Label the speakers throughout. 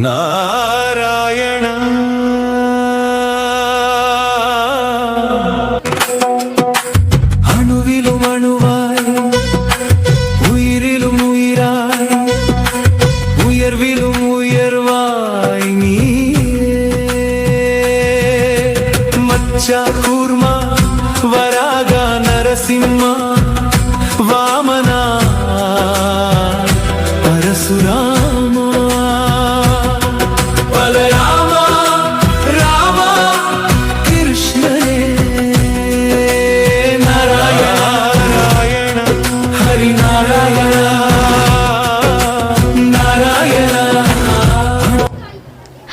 Speaker 1: நாராயண அணுவிலும் அணுவாய் உயிரிலும் உயிராய் உயர்விலும் உயர்வாய் நீயே மச்சா கூர்மா வராகா நரசிம்மா வாமனா பரசுராமா பலராமா ராமா கிருஷ்ணனே நாராயண ஹரி நாராயண நாராயண.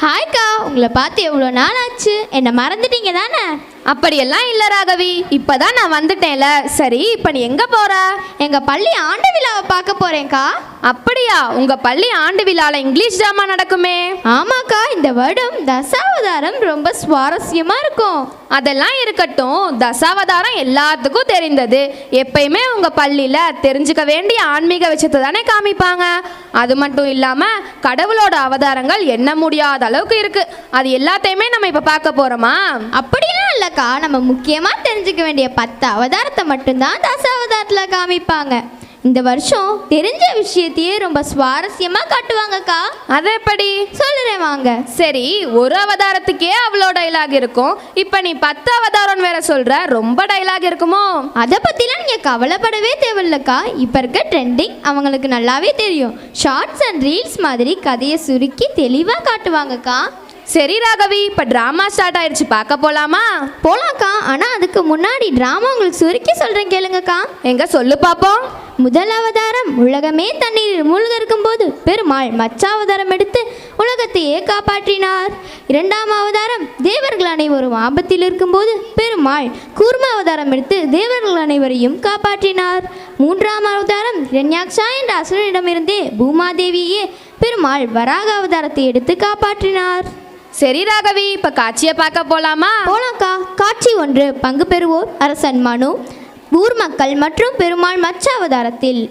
Speaker 2: ஹாய்க்கா, உங்களை பார்த்து எவ்வளோ நாள் ஆச்சு. என்னை மறந்துட்டீங்க தானே?
Speaker 3: அப்படியெல்லாம் இல்லை ராகவி, இப்போதான் நான் வந்துட்டேன்ல. சரி, இப்போ நீ எங்கே போற?
Speaker 2: எங்கள் பள்ளி ஆண்டு விழாவை பார்க்க போகிறேன்க்கா.
Speaker 3: அப்படியா? உங்கள் பள்ளி ஆண்டு விழாவில் இங்கிலீஷ் ட்ராமா நடக்குமே?
Speaker 2: ஆமாக்கா, இந்த வருடம் தசாவதாரம் ரொம்ப சுவாரஸ்யமாக இருக்கும்.
Speaker 3: அதெல்லாம் இருக்கட்டும், தசாவதாரம் எல்லாத்துக்கும் தெரிந்தது. எப்பயுமே உங்கள் பள்ளியில் தெரிஞ்சுக்க வேண்டிய ஆன்மீக விஷயத்தை தானே காமிப்பாங்க. அது மட்டும் இல்லாமல் கடவுளோட அவதாரங்கள் எண்ண முடியாத அளவுக்கு இருக்குது. அது எல்லாத்தையுமே நம்ம இப்போ பார்க்க போகிறோமா?
Speaker 2: அப்படிலாம் இல்லைக்கா, நம்ம முக்கியமாக தெரிஞ்சுக்க வேண்டிய 10 அவதாரத்தை மட்டும்தான் தசாவதாரத்தில் காமிப்பாங்க. இந்த வருஷம் தெரிஞ்ச விஷயத்தையே ரொம்ப சுவாரஸ்யமாக காட்டுவாங்கக்கா.
Speaker 3: அது எப்படி?
Speaker 2: சொல்லுறேன் வாங்க.
Speaker 3: சரி, ஒரு அவதாரத்துக்கே அவ்வளோ டைலாக் இருக்கும். இப்போ நீ 10 அவதாரம் வேற சொல்ற, ரொம்ப டைலாக் இருக்குமோ?
Speaker 2: அதை பற்றிலாம் நீங்கள் கவலைப்படவே தேவையில்லக்கா. இப்போ இருக்க ட்ரெண்டிங் அவங்களுக்கு நல்லாவே தெரியும். ஷார்ட்ஸ் அண்ட் ரீல்ஸ் மாதிரி கதையை சுருக்கி தெளிவாக காட்டுவாங்கக்கா.
Speaker 3: சரி ராகவி, இப்போ ட்ராமா ஸ்டார்ட் ஆயிடுச்சு, பார்க்க போகலாமா?
Speaker 2: போகலாக்கா, ஆனால் அதுக்கு முன்னாடி ட்ராமா உங்களுக்கு சுருக்கி சொல்கிறேன் கேளுங்கக்கா.
Speaker 3: எங்க சொல்லு பார்ப்போம்.
Speaker 2: முதல் அவதாரம் உலகமே தண்ணீரில் மூழ்க இருக்கும்போது பெருமாள் மச்சாவதாரம் எடுத்து உலகத்தையே காப்பாற்றினார். 2ஆம் அவதாரம் தேவர்கள் அனைவரும் ஆபத்தில் இருக்கும்போது பெருமாள் கூர்ம அவதாரம் எடுத்து தேவர்கள் அனைவரையும் காப்பாற்றினார். 3ஆம் அவதாரம் இரண்யாக்ஷா என்ற அசுரனிடமிருந்தே பூமாதேவியே பெருமாள் வராக அவதாரத்தை எடுத்து காப்பாற்றினார்.
Speaker 3: சரி ராகவி, இப்போ காட்சியை பார்க்க போகலாமா?
Speaker 2: போலாக்கா. காட்சி 1. பங்கு பெறுவோர் அரசன் மனு, ஊர் மக்கள் மற்றும் பெருமாள் மச்ச அவதாரத்தில்.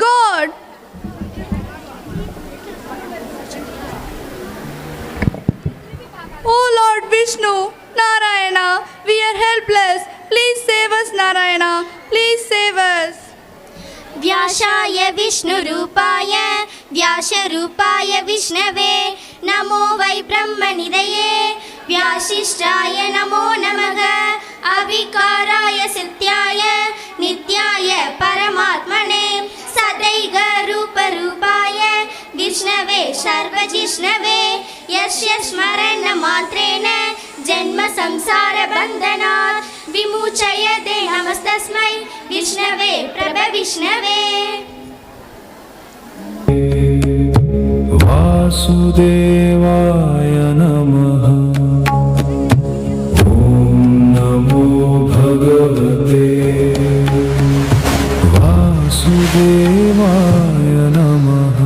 Speaker 3: God.
Speaker 4: Oh Lord Vishnu, Narayana, we are helpless. Please save us, Narayana. Please save us.
Speaker 5: व्यासाय विष्णुरूपाय व्यासरूपाय विष्णवे नमो वै ब्रह्मनिधये व्यासिष्ठाय नमो नमः अविकाराय सत्याय नित्याय परमात्मने सदैव रूपरूपाय विष्णवे सर्वजिष्णवे यस्य स्मरण मात्रेण जन्म संसार बन्धनात् विमुच्यते नमस्तस्मै विष्णवे प्रभविष्णवे.
Speaker 1: वासुदेवाय नमः. ॐ नमो भगवते वासुदेवाय नमः.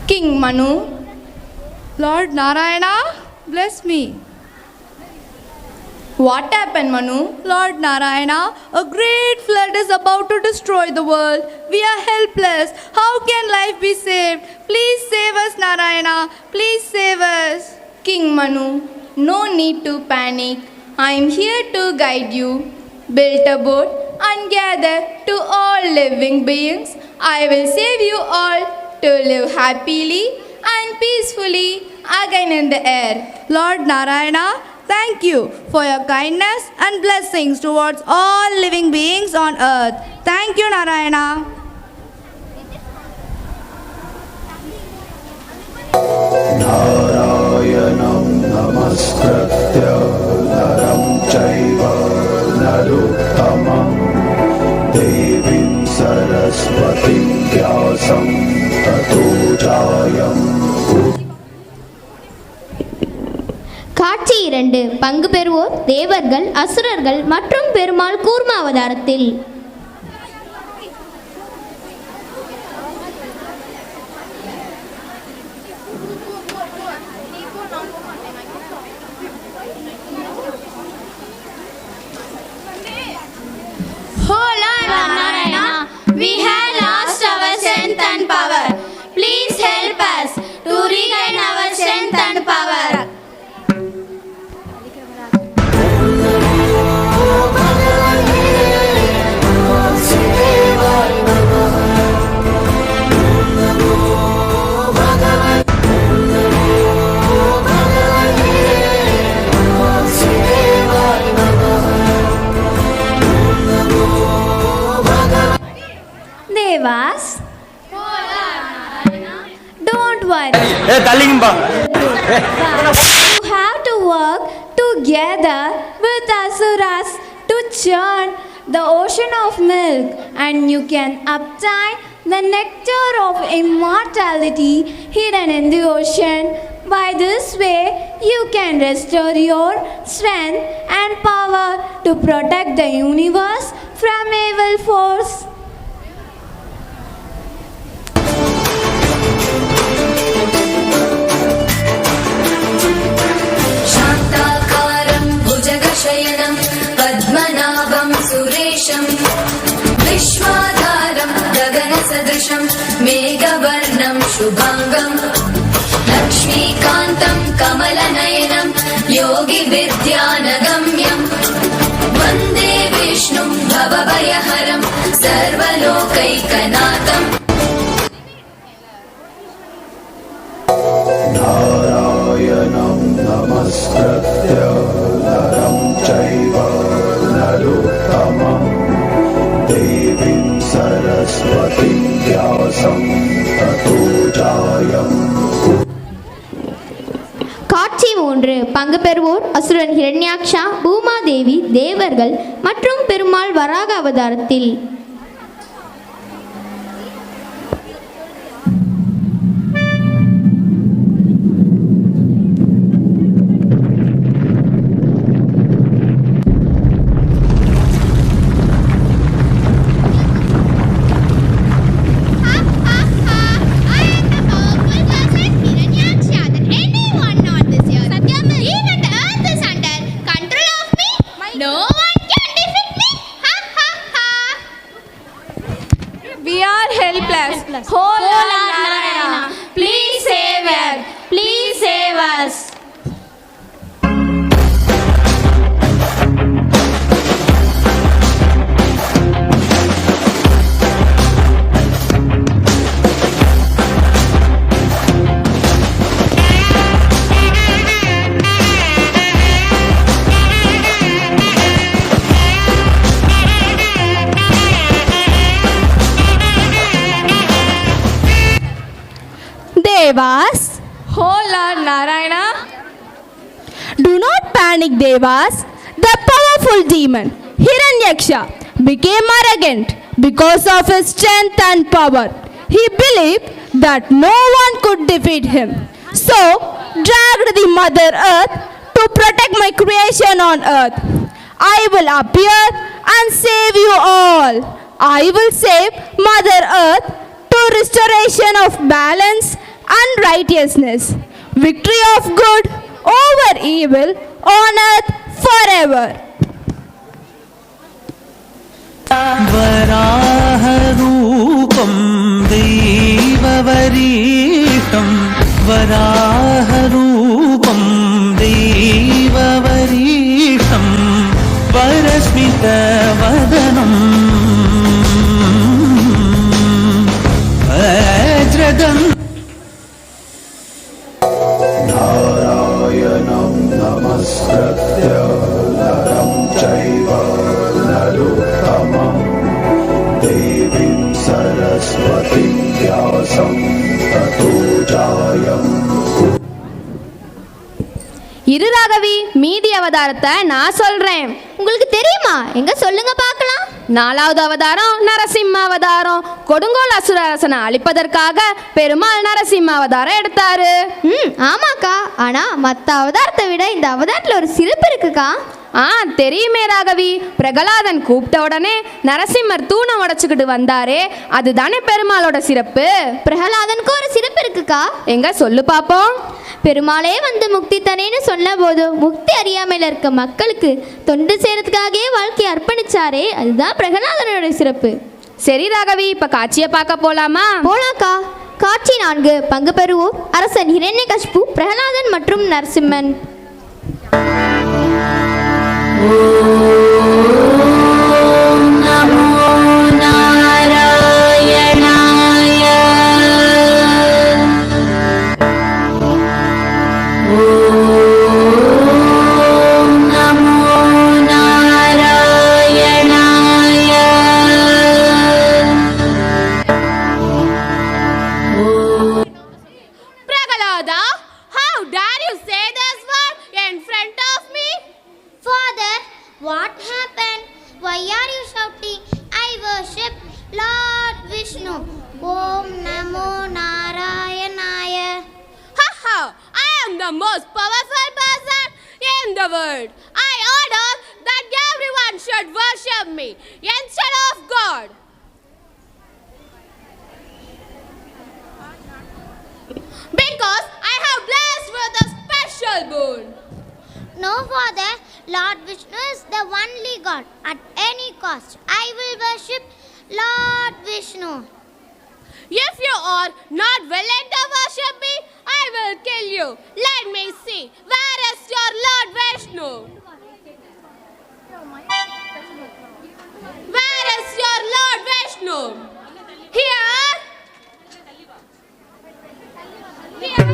Speaker 4: King Manu, Lord Narayana, bless me.
Speaker 3: What happened, Manu?
Speaker 4: Lord Narayana, a great flood is about to destroy the world. We are helpless. How can life be saved? Please save us, Narayana. Please save us.
Speaker 3: King Manu, no need to panic. I am here to guide you. Build a boat and gather to all living beings. I will save you all to live happily and peacefully again in the air.
Speaker 4: Lord Narayana, thank you for your kindness and blessings towards all living beings on earth. Thank you, Narayana.
Speaker 1: नारायणं नमस्कृत्य नरं चैव नरोत्तमं देवीं सरस्वतीं व्यासं ततो जायम्
Speaker 2: காட்சி 2. பங்கு பெறுவோர் தேவர்கள், அசுரர்கள் மற்றும் பெருமாள் கூர்ம அவதாரத்தில்.
Speaker 5: Oh Lord Narayana, we have lost our strength and power. Please help us to regain our strength and power.
Speaker 4: Devas, don't worry. You have to work together with Asuras to churn the ocean of milk, and you can obtain the nectar of immortality hidden in the ocean. By this way, you can restore your strength and power to protect the universe from evil force.
Speaker 6: शान्ताकारं भुजगशयनं पद्मनाभं सुरेशं विश्वाधारं गगनसदृशं मेघवर्णं शुभाङ्गं लक्ष्मीकान्तं कमलनयनं योगिविद्यानगम्यं वन्दे विष्णुं भवभयहरं सर्वलोकैकनाथम्
Speaker 1: नारायणं नमस्कृत्य नरं चैव नरोत्तमं देवीं सरस्वतीं व्यासं ततो जायम्.
Speaker 2: காட்சி 3. பங்கு பெறுவோர் அசுரன் ஹிரண்யாக்ஷா, பூமாதேவி, தேவர்கள் மற்றும் பெருமாள் வராக அவதாரத்தில்.
Speaker 3: We are helpless. Oh Lord Narayana, please save us. Please save us.
Speaker 4: Devas,
Speaker 3: Oh Lord Narayana,
Speaker 4: do not panic, Devas. The powerful demon Hiranyaksha became arrogant because of his strength and power. He believed that no one could defeat him, so dragged the Mother Earth to protect my creation on earth. I will appear and save you all. I will save Mother Earth to restoration of balance and righteousness, victory of good over evil on earth forever.
Speaker 7: वराहरूपं दैववरीतं वराहरूपं दैववरीतं वरस्मितवदनं वज्रदम्
Speaker 1: नारायणं नमस्कृत्य नरं चैव नरोत्तमं देवीं सरस्वतीं व्यासं ततो जायम्.
Speaker 2: இருராகவி மீதி அவதாரத்தை நான் சொல்றேன். உங்களுக்கு தெரியுமா? எங்க சொல்லுங்க பார்க்கலாம்.
Speaker 4: 4வது அவதாரம் நரசிம்ம அவதாரம். கொடுங்கோல் அசுர அரசனை அழிப்பதற்காக பெருமாள் நரசிம்ம அவதாரம் எடுத்தாரு.
Speaker 2: ஆமாக்கா. ஆனா மற்ற அவதாரத்தை விட இந்த அவதாரத்தில் ஒரு சிறப்பு இருக்குக்கா.
Speaker 4: தெரியுமே ராகவி. பிரகலாதன் கூப்பிட்ட உடனே நரசிம்மர் தூணை உடைச்சுக்கிட்டு வந்தாரே, அதுதானே பெருமாளோட சிறப்பு.
Speaker 2: பிரகலாதனுக்கு ஒரு சிறப்பு இருக்குக்கா.
Speaker 4: எங்க சொல்லு பாப்போம்.
Speaker 2: பெருமாளே வந்து முக்தி தரேன்னு சொன்ன போது முக்தி அறியாமையில் இருக்க மக்களுக்கு தொண்டு செய்யறதுக்காகவே வாழ்க்கையை அர்ப்பணிச்சாரே, அதுதான் பிரகலாதனோட சிறப்பு.
Speaker 4: சரி ராகவி, இப்ப காட்சியை பார்க்க போலாமா?
Speaker 2: போலாக்கா. காட்சி 4. பங்கு பெறுவோர் அரசன் ஹிரண்யகசிபு, பிரகலாதன் மற்றும் நரசிம்மன்.
Speaker 6: நமோ நாராயணாய. நமோ நாராயணாய.
Speaker 5: Pragalada, how dare you say this word in front of me?
Speaker 8: Father, what happened? Why are you shouting? I worship Lord Vishnu. Om Namo Narayanaya.
Speaker 5: Ha ha! I am the most powerful person in the world. I order that everyone should worship me instead of God. Because I have blessed with a special boon.
Speaker 8: No, Father. Lord Vishnu is the only God. At any cost, I will worship Lord Vishnu.
Speaker 5: If you are not willing to worship me, I will kill you. Let me see. Where is your Lord Vishnu? Where is your Lord Vishnu? Here? Here?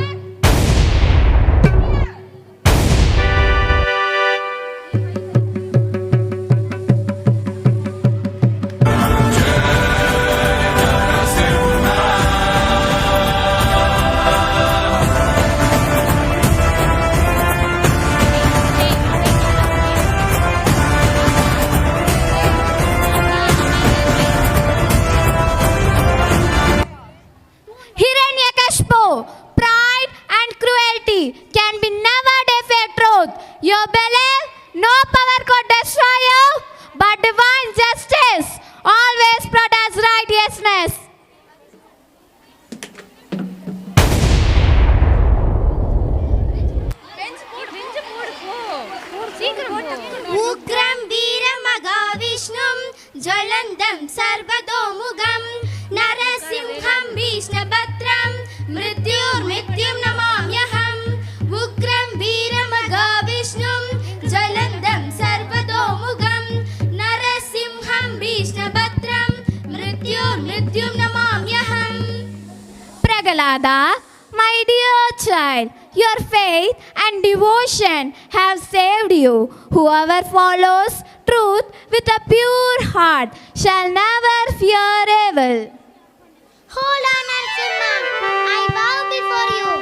Speaker 2: Hiranyakashipu, pride and cruelty can be never defeat truth. You believe no power could destroy you, but divine justice always protects righteousness.
Speaker 8: Ukram Veeram Mahavishnu Jalandam Sarvatomugam Narasimham Vishnabhatram Mrityurmityum Namamyaham. Ukram Veeram Mahavishnu Jalandam Sarvatomugam Narasimham Vishnabhatram Mrityurmityum Namamyaham.
Speaker 2: Pragalada, my dear child, your faith and devotion have saved you. Whoever follows truth with a pure heart shall never fear evil.
Speaker 8: Hold on, Narasimha. I bow before you.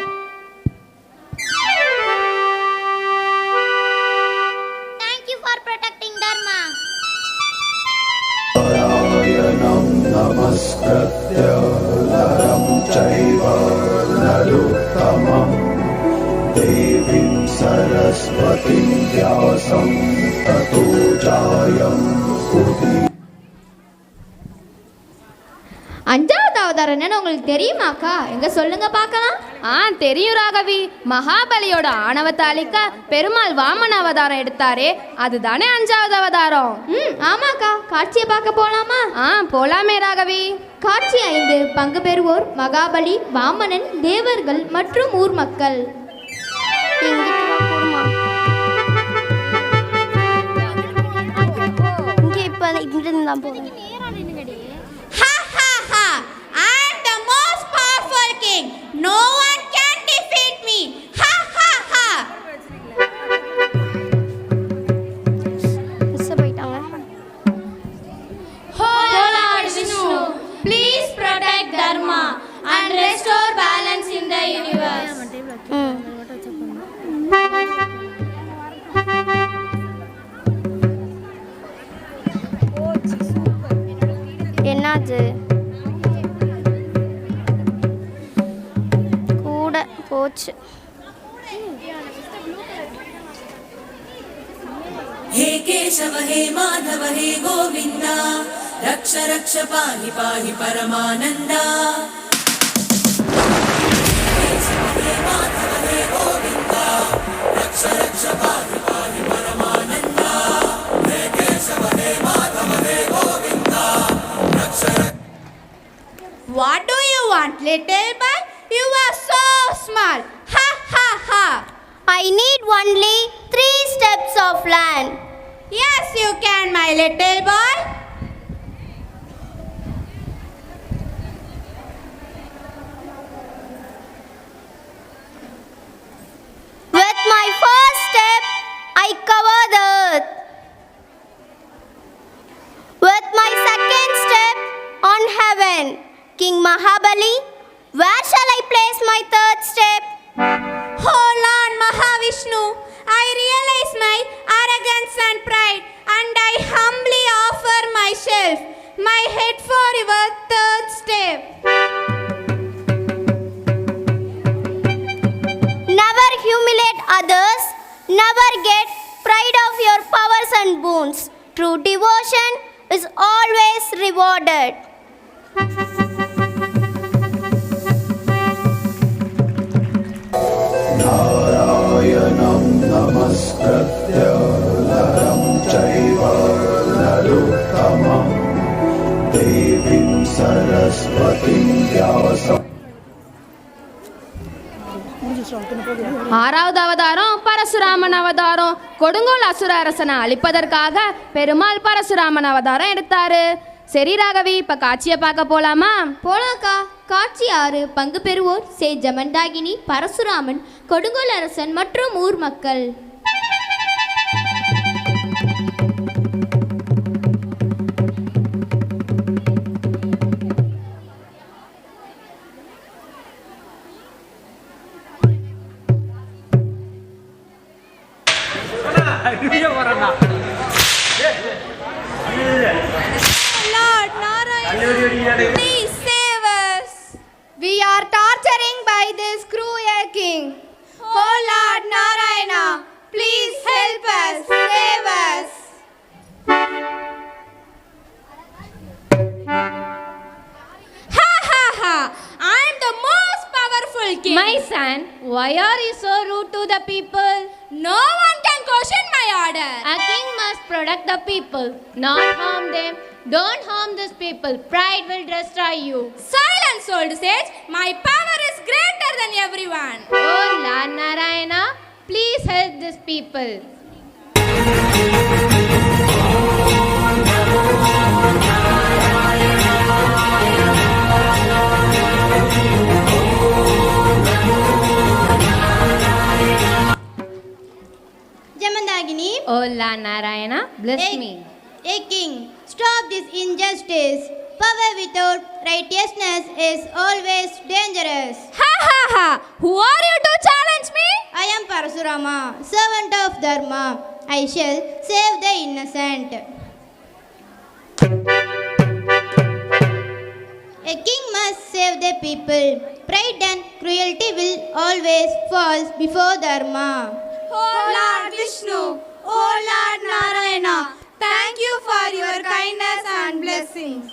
Speaker 8: Thank you for protecting Dharma.
Speaker 1: नारायणं नमस्कृत्य नरं चैव नरोत्तमं देवीं सरस्वतीं व्यासं ततो जयमुदीरये.
Speaker 2: அஞ்சாவது அவதாரம் என்னன்னு உங்களுக்கு தெரியுமாக்கா? எங்க சொல்லுங்க பார்க்கலாம்.
Speaker 4: தெரியும் ராகவி. மகாபலியோட ஆணவத்தை அழிக்க பெருமாள் வாமன அவதாரம் எடுத்தாரே, அதுதானே 5வது அவதாரம்.
Speaker 2: ஆமாக்கா. காட்சியை பார்க்க போலாமா?
Speaker 4: போலாமே ராகவி.
Speaker 2: காட்சி 5. பங்கு பெறுவோர் மகாபலி, வாமனன், தேவர்கள் மற்றும் ஊர் மக்கள்.
Speaker 5: Ha ha ha! I am the most powerful king. No one can defeat me. Ha ha ha! Oh Lord Vishnu, please protect Dharma and restore balance in the universe.
Speaker 8: Oh, Jesus. என்னது கூட போச்சு.
Speaker 6: हे केशव हे माधव हे गोविन्द रक्ष रक्ष पाहि पाहि परमानन्दा. केशव हे माधव हे गोविन्द रक्ष रक्ष पाहि पाहि परमानन्दा. हे केशव हे माधव हे गोविन्द रक्ष रक्ष.
Speaker 3: What do you want, little boy? You are so small. Ha ha ha.
Speaker 8: I need only 3 steps of land.
Speaker 3: Yes, you can, my little boy.
Speaker 8: With my first step, I cover the earth. With my second step, on heaven. King Mahabali, where shall I place my third step?
Speaker 3: Oh Lord Mahavishnu, I realize my arrogance and pride, and I humbly offer myself, my head for your third step.
Speaker 8: Never humiliate others, never get pride of your powers and boons. True devotion is always rewarded.
Speaker 1: नारायणं नमस्कृत्य नरं चैव नरोत्तमं देवीं सरस्वतीं व्यासम्.
Speaker 2: ஆறாவது அவதாரம் பரசுராமன் அவதாரம். கொடுங்கோல் அசுர அரசனை அழிப்பதற்காக பெருமாள் பரசுராமன் அவதாரம் எடுத்தாரு. சரி ராகவி, இப்ப காட்சியை பார்க்க போலாமா?
Speaker 9: போலாக்கா. காட்சி 6. பங்கு பெறுவோர் சேஜ மந்தாகினி, பரசுராமன், கொடுங்கோல் அரசன் மற்றும் ஊர் மக்கள்.
Speaker 3: Lord Narayana, please save us. We are torturing by this cruel king. Oh Lord Narayana, please help us, save us. Ha ha ha! I am the most powerful king.
Speaker 2: My son, why are you so rude to the people?
Speaker 3: No one can question my order.
Speaker 2: A king must protect the people, not harm them. Don't harm these people. Pride will destroy you.
Speaker 3: Silence, old sage. My power is greater than everyone.
Speaker 2: Oh Lord Narayana, please help these people.
Speaker 8: Jamandagini,
Speaker 2: Oh Lord Narayana, bless me.
Speaker 8: a king, stop this injustice. Power without righteousness is always dangerous.
Speaker 3: Ha ha ha! Who are you to challenge me?
Speaker 8: I am Parasurama, servant of Dharma. I shall save the innocent. A king must save the people. Pride and cruelty will always fall before Dharma.
Speaker 3: Oh Lord Vishnu, oh Lord Narayana, thank you for your kindness and blessings.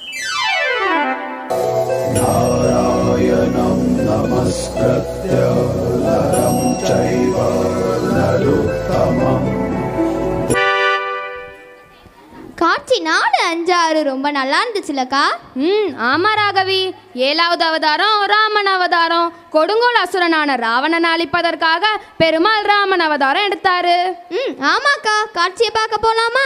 Speaker 1: नारायणं नमस्कृत्य नरं चैव नरोत्तमम्.
Speaker 9: காட்சி 4, 5, 6 ரொம்ப நல்லா இருந்துச்சுலக்கா.
Speaker 2: ஆமா ராகவி. 7வது அவதாரம் ராமன் அவதாரம். கொடுங்கோல் அசுரனான ராவணனை அழிப்பதற்காக பெருமாள் ராமன் அவதாரம் எடுத்தாரு.
Speaker 9: ஆமாக்கா. காட்சியை பார்க்க போலாமா?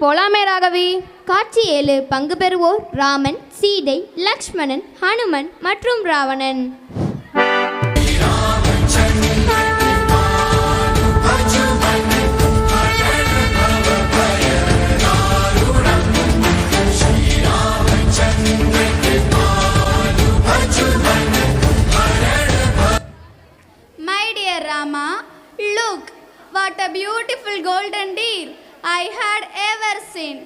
Speaker 2: போலாமே ராகவி.
Speaker 9: காட்சி 7. பங்கு பெறுவோர் ராமன், சீதை, லக்ஷ்மணன், ஹனுமன் மற்றும் Ravanan.
Speaker 3: My dear Rama, look what a beautiful golden deer I had ever seen.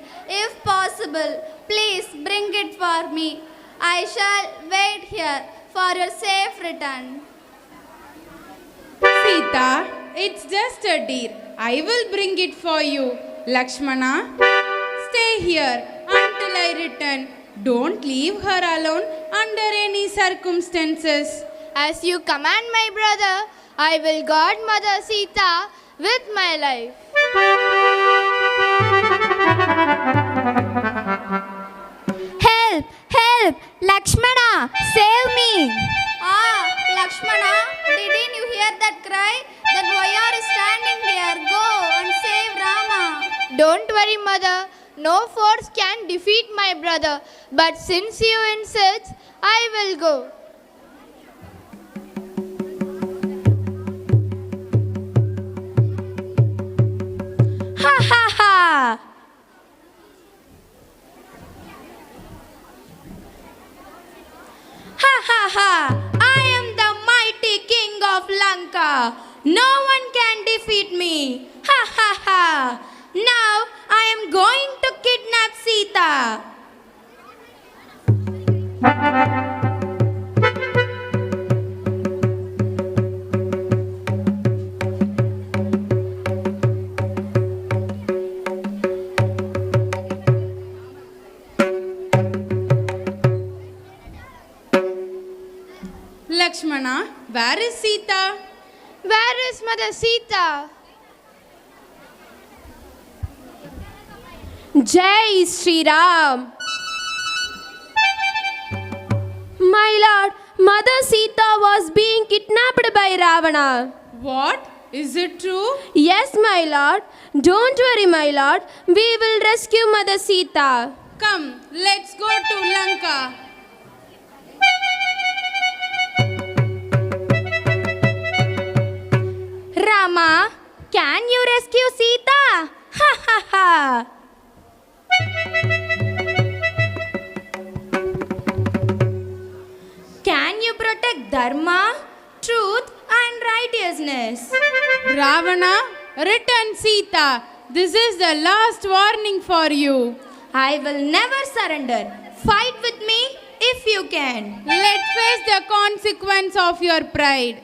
Speaker 3: If possible, please bring it for me. I shall wait here for your safe return.
Speaker 10: Sita, it's just a deer. I will bring it for you. Lakshmana, stay here until I return. Don't leave her alone under any circumstances.
Speaker 3: As you command, my brother, I will guard Mother Sita with my life.
Speaker 2: Help! Help! Lakshmana! Save me!
Speaker 3: Ah, Lakshmana, didn't you hear that cry? That warrior is standing here. Go and save Rama. Don't worry, mother. No force can defeat my brother. But since you insist, I will go.
Speaker 2: Ha ha ha!
Speaker 3: Ha ha ha! I am the mighty king of Lanka. No one can defeat me. Ha ha ha! Now I am going to kidnap Sita.
Speaker 10: Lakshmana, where is Sita?
Speaker 3: Where is Mother Sita?
Speaker 4: Jai Sri Ram. My lord, Mother Sita was being kidnapped by Ravana.
Speaker 10: What? Is it true?
Speaker 4: Yes, my lord. Don't worry, my lord. We will rescue Mother Sita.
Speaker 10: Come, let's go to Lanka.
Speaker 2: Rama, can you rescue Sita? Ha ha ha! Can you protect Dharma, truth and righteousness?
Speaker 10: Ravana, return Sita. This is the last warning for you.
Speaker 3: I will never surrender. Fight with me if you can.
Speaker 10: Let's face the consequence of your pride.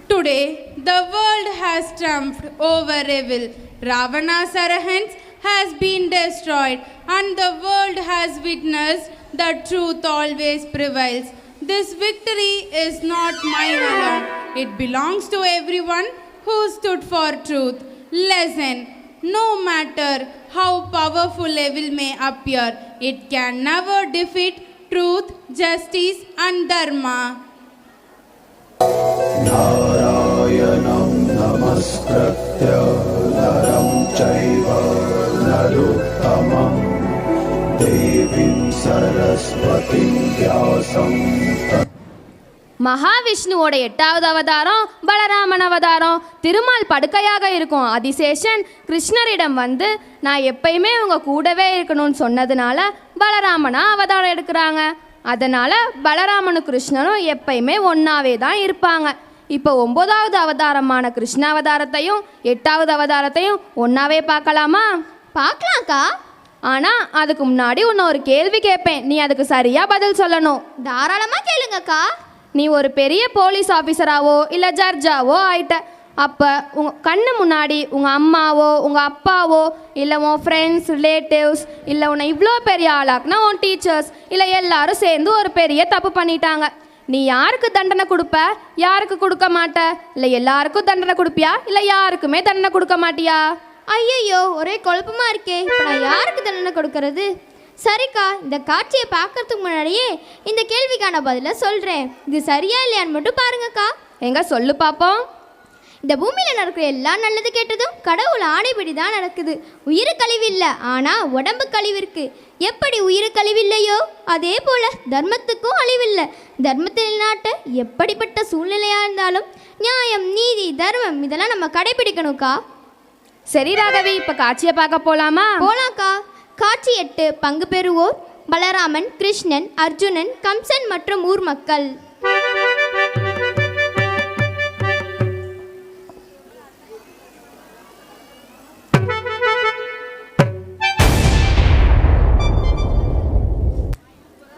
Speaker 10: Today, the world has triumphed over evil. Ravana's arrogance has been destroyed, and the world has witnessed that truth always prevails. This victory is not mine alone. It belongs to everyone who stood for truth. Lesson: no matter how powerful evil may appear, it can never defeat truth, justice, and dharma.
Speaker 1: नारायणं नमस्कृत्य नरं चैव नरोत्तमं देवीं सरस्वतीं व्यासं
Speaker 4: மகாவிஷ்ணுவோட 8வது அவதாரம் பலராமன் அவதாரம். திருமால் படுக்கையாக இருக்கும் ஆதிசேஷன் கிருஷ்ணரிடம் வந்து நான் எப்பயுமே உங்க கூடவே இருக்கணும்னு சொன்னதுனால பலராமனா அவதாரம் எடுக்கிறாங்க. அதனால் பலராமனும் கிருஷ்ணனும் எப்பயுமே ஒன்றாவே தான் இருப்பாங்க. இப்போ 9வது அவதாரமான கிருஷ்ண அவதாரத்தையும் 8வது அவதாரத்தையும் ஒன்றாவே பார்க்கலாமா?
Speaker 2: பார்க்கலாம்க்கா.
Speaker 4: ஆனால் அதுக்கு முன்னாடி உன்னை ஒரு கேள்வி கேட்பேன், நீ அதுக்கு சரியாக பதில் சொல்லணும்.
Speaker 2: தாராளமாக கேளுங்கக்கா.
Speaker 4: நீ ஒரு பெரிய போலீஸ் ஆஃபீஸராவோ இல்லை ஜட்ஜாவோ ஆயிட்ட. அப்போ உங்கள் கண்ணு முன்னாடி உங்கள் அம்மாவோ உங்கள் அப்பாவோ இல்லை உன் ஃப்ரெண்ட்ஸ் ரிலேட்டிவ்ஸ் இல்லை உன்னை இவ்வளோ பெரிய ஆளாக்குனா உன் டீச்சர்ஸ் இல்லை எல்லாரும் சேர்ந்து ஒரு பெரிய தப்பு பண்ணிட்டாங்க. நீ யாருக்கு தண்டனை கொடுப்ப, யாருக்கு கொடுக்க மாட்ட? இல்லை எல்லாருக்கும் தண்டனை கொடுப்பியா இல்லை யாருக்குமே தண்டனை கொடுக்க மாட்டியா?
Speaker 2: ஐயையோ, ஒரே குழப்பமா இருக்கே. இப்போ நான் யாருக்கு தண்டனை கொடுக்கறது? சரிக்கா, இந்த காட்சியை பார்க்கறதுக்கு முன்னாடியே இந்த கேள்விக்கான பதிலை சொல்கிறேன். இது சரியா இல்லையான்னு மட்டும் பாருங்கக்கா.
Speaker 4: எங்க சொல்லு பார்ப்போம்.
Speaker 9: இந்த பூமியில் நடக்கிற எல்லா நல்லது கேட்டதும் கடவுள் ஆணைப்படி தான் நடக்குது. உயிர் கழிவில்லை, ஆனால் உடம்பு கழிவிருக்கு. எப்படி உயிர் கழிவில்லையோ அதே போல் தர்மத்துக்கும் அழிவில்லை. தர்மத்தில் நாட்ட எப்படிப்பட்ட சூழ்நிலையாக இருந்தாலும் நியாயம், நீதி, தர்மம் இதெல்லாம் நம்ம கடைபிடிக்கணும்க்கா.
Speaker 2: சரி ராகவி, இப்போ காட்சியை பார்க்க போகலாமா?
Speaker 9: போலாம்க்கா. காட்சி 8. பங்கு பெறுவோர் பலராமன், கிருஷ்ணன், அர்ஜுனன், கம்சன் மற்றும் ஊர் மக்கள்.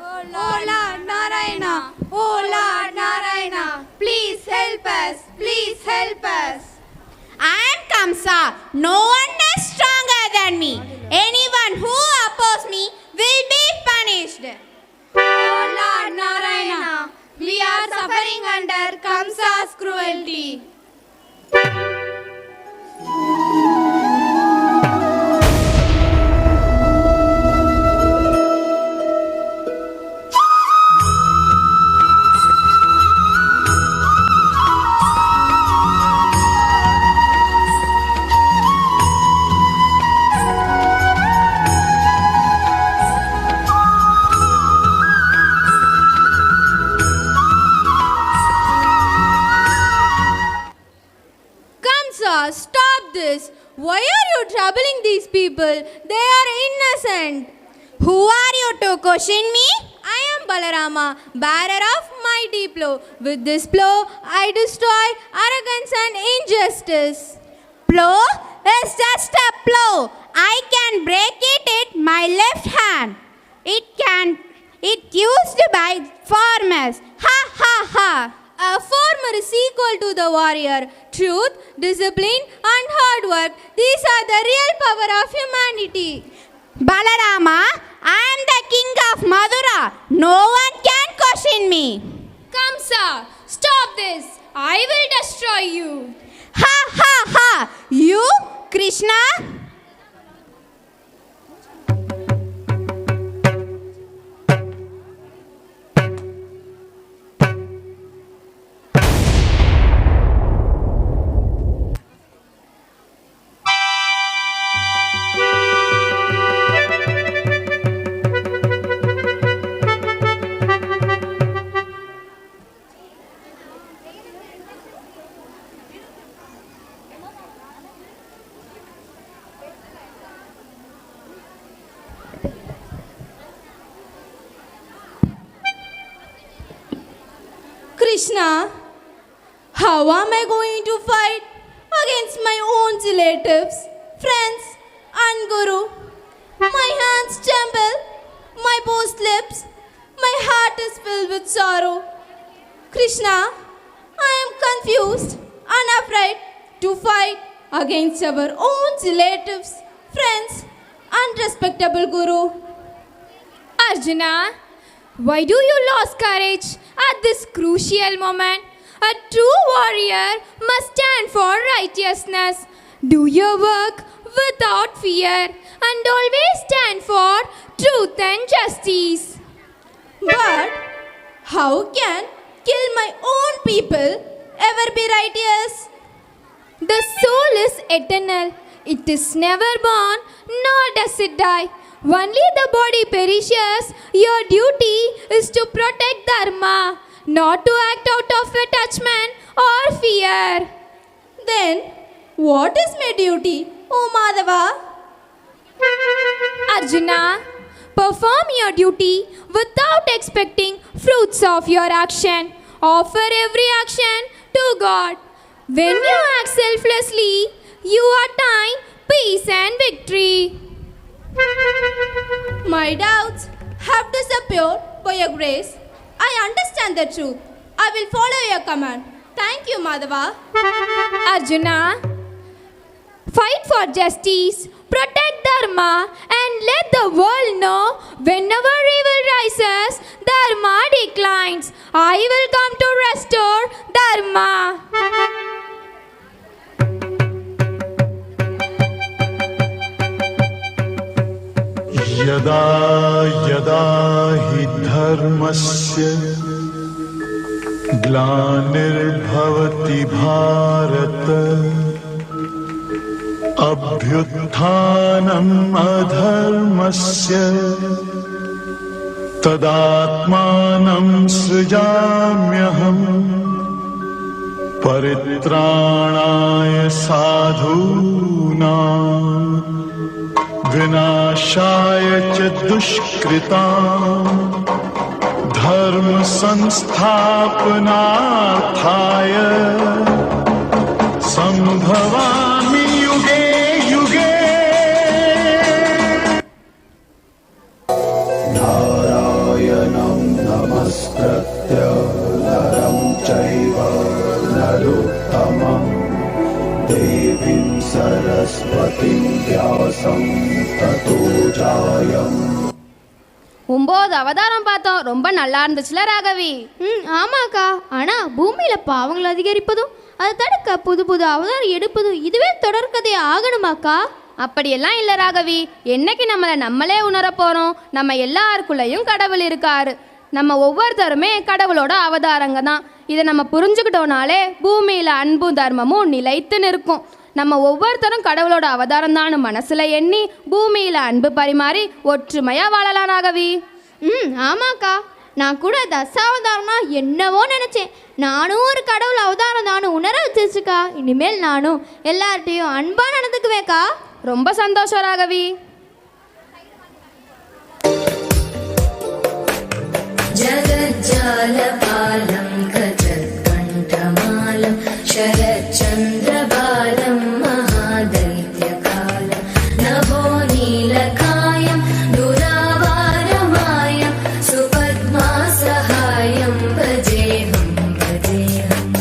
Speaker 10: Oh Lord Narayana, oh Lord Narayana, please help us, please help us. I am Kamsa. No one is stronger than me. Anyone who opposes me will be punished. Oh Lord Narayana, we are suffering under Kamsa's cruelty. Stop this! Why are you troubling these people? They are innocent. Who are you to question me? I am Balarama, bearer of mighty plow. With this plow, I destroy arrogance and injustice. Plow is just a plow. I can break it with my left hand. It used by farmers. Ha ha ha! A farmer is equal to the warrior. Truth, discipline and hard work, these are the real power of humanity. Balarama, I am the king of Madura. No one can question me. Kamsa, stop this. I will destroy you. Ha ha ha! You, Krishna? Krishna, how am I going to fight against my own relatives, friends and Guru? My hands tremble, my bow slips, my heart is filled with sorrow. Krishna, I am confused and afraid to fight against our own relatives, friends and respectable Guru. Arjuna, why do you lose courage at this crucial moment? A true warrior must stand for righteousness. Do your work without fear and always stand for truth and justice. But how can kill my own people ever be righteous? The soul is eternal. It is never born, nor does it die. Only the body perishes. Your duty is to protect Dharma, not to act out of attachment or fear. Then, what is my duty, O Madhava? Arjuna, perform your duty without expecting fruits of your action. Offer every action to God. When you act selflessly, you attain peace and victory. My doubts have disappeared by your grace. I understand the truth. I will follow your command. Thank you, Madhava. Arjuna, fight for justice, protect Dharma, and let the world know whenever evil rises, Dharma declines. I will come to restore Dharma.
Speaker 1: यदा यदा हि धर्मस्य ग्लानिर्भवति भारत अभ्युत्थानम् अधर्मस्य तदात्मानं सृजाम्यहम् परित्राणाय साधूनां विनाशाय च दुष्कृताम् धर्म संस्थापनार्थाय संभवामि युगे युगे। नारायणं नमस्कृत्य नरं चैव नरोत्तमं देवीं सरस्वतीं व्यासं ततो जायम्।
Speaker 4: 9 அவதாரம் பார்த்தோம். ரொம்ப நல்லா இருந்துச்சுல ராகவி?
Speaker 2: ஆமாக்கா. ஆனால் பூமியில் பாவங்கள் அதிகரிப்பதும் அதை தடுக்க புது புது அவதாரம் எடுப்பதும் இதுவே தொடர்கதையை ஆகணுமாக்கா?
Speaker 4: அப்படியெல்லாம் இல்லை ராகவி. என்னைக்கு நம்மளே உணர போகிறோம்? நம்ம எல்லாருக்குள்ளேயும் கடவுள் இருக்காரு. நம்ம ஒவ்வொருத்தருமே கடவுளோட அவதாரங்க தான். இதை நம்ம புரிஞ்சுக்கிட்டோனாலே பூமியில் அன்பும் தர்மமும் நிலைத்து நிற்கும். நம்ம ஒவ்வொருத்தரும் கடவுளோட அவதாரம் தான் மனசில் எண்ணி பூமியில் அன்பு பரிமாறி ஒற்றுமையாக வாழலாம் ராகவி.
Speaker 2: ஆமாக்கா. நான் கூட தசாவதாரம்னா என்னவோ நினச்சேன். நானும் ஒரு கடவுள் அவதாரம் தானும் உணர வச்சிருச்சுக்கா. இனிமேல் நானும் எல்லார்ட்டையும் அன்பாக நடந்துக்குவேக்கா.
Speaker 4: ரொம்ப சந்தோஷம் ராகவி.
Speaker 11: जगज्जालपालं गजत्कण्ठमालं शरच्चन्द्रबालं महादैत्यकालं नभो नीलकायं दुरावारमायं सुपद्मासहायं भजेऽहं भजेऽहम्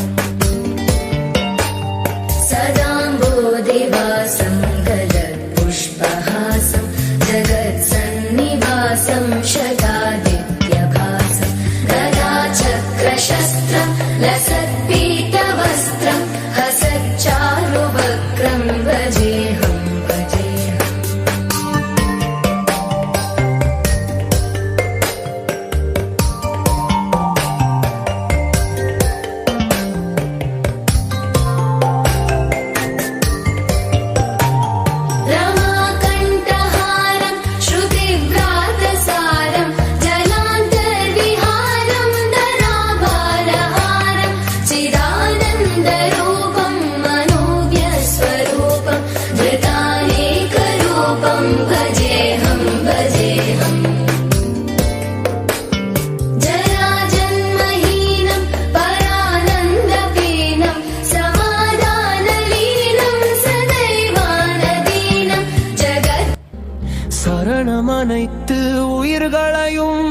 Speaker 11: सदाम्बोधिवासं गलत्पुष्पहासं जगत्सन्निवासं शतादित्यभासं गदाचक्रशस्त्रं लसत्पीतवस्त्रं हसच्चारुवक्त्रं भजेऽहं भजेऽहम् रमाकण्ठहारं श्रुतिव्रातसारं जलान्तर्विहारं धराभारहारं चिदानन्दरूपं मनोज्ञस्वरूपं धृतानेकरूपं भजेऽहं भजेऽहम् जराजन्महीनं परानन्दपीनं समाधानलीनं सदैवानदीनं जगत्
Speaker 7: சரணமனைத்து உயிர்களையும்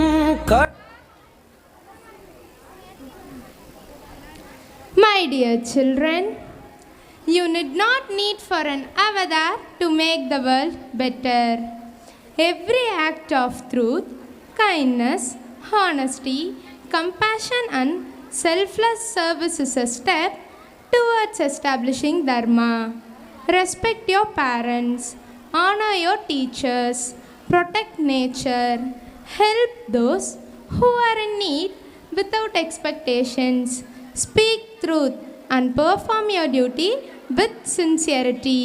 Speaker 10: My dear children, you did not need for an avatar to make the world better. Every act of truth, kindness, honesty, compassion and selfless service is a step towards establishing dharma. Respect your parents, honor your teachers, protect nature, help those who are in need without expectations, speak truth and perform your duty with sincerity.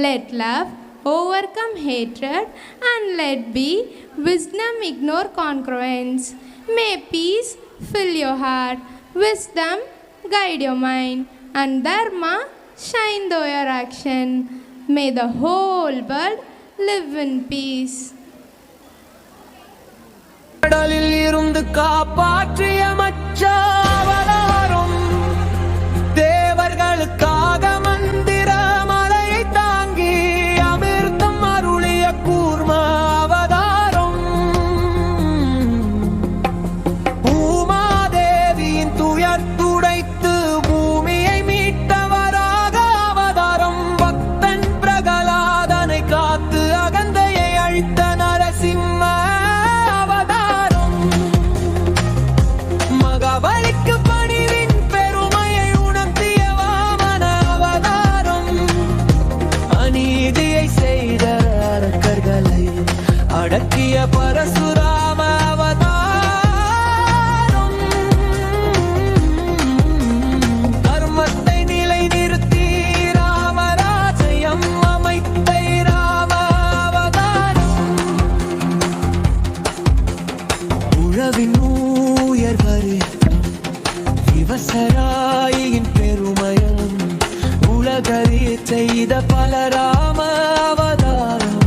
Speaker 10: Let love overcome hatred and let be wisdom ignore concurrence. May peace fill your heart, wisdom guide your mind, and dharma shine through your action. May the whole world live in peace.
Speaker 7: கடலில் இருந்து காப்பாற்றிய மச்சாவதாரம் தேவர்களுக்காக மந்திர மலையை தாங்கி அமிர்தம் அருளிய கூர்ம அவதாரம் பூமாதேவியின் துயர் துடைத்து பூமியை மீட்டவராக அவதாரம் பக்தன் பிரகலாதனை காத்து அகந்தையை அழித்த நரசிம்ம அவதாரம் மகாபலிக்கு பணி செய்த பலராம அவதாரம்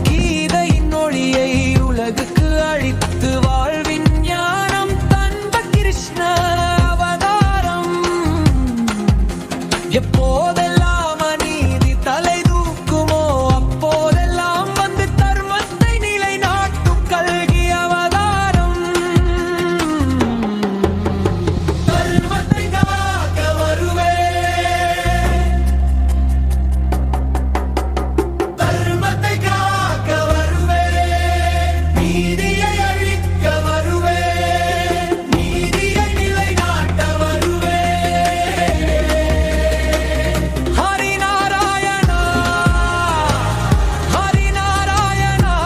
Speaker 7: கீதையின் ஒளியை உலகுக்கு அழித்து வாழ்வின் ஞானம் தந்த கிருஷ்ண அவதாரம் எப்போதெல்லாம் அநீதி தலை தூக்குமோ அப்போதெல்லாம் வந்து தர்மத்தை நிலைநாட்டும் கல்கி அவதாரம் தர்மத்தை காக்க வருவேன் தர்மத்தை காக்க வருவேன் நீதியை அழிக்க வருவேன் நீதியை நிலைநாட்ட வருவேன் Harinarayana Harinarayana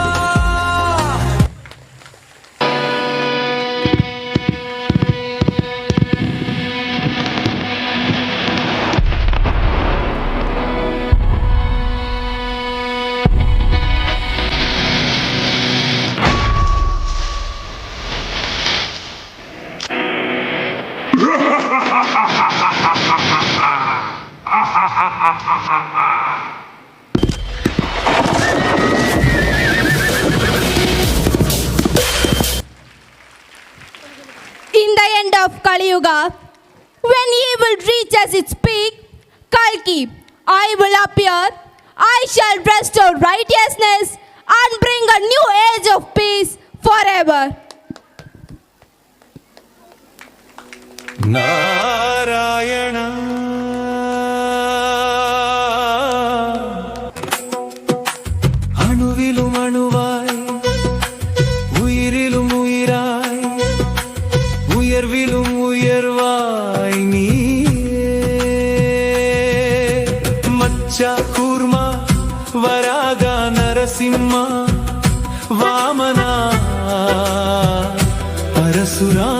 Speaker 4: In the end of Kali Yuga, when evil reaches its peak, Kalki, I will appear, I shall restore righteousness and bring a new age of peace forever.
Speaker 7: Narayana அணுவிலும் அணுவாய் உயிரிலும் உயிராய் உயர்விலும் உயர்வாய் நீயே மச்சா கூர்மா வராகா நரசிம்மா வாமனா பரசுரா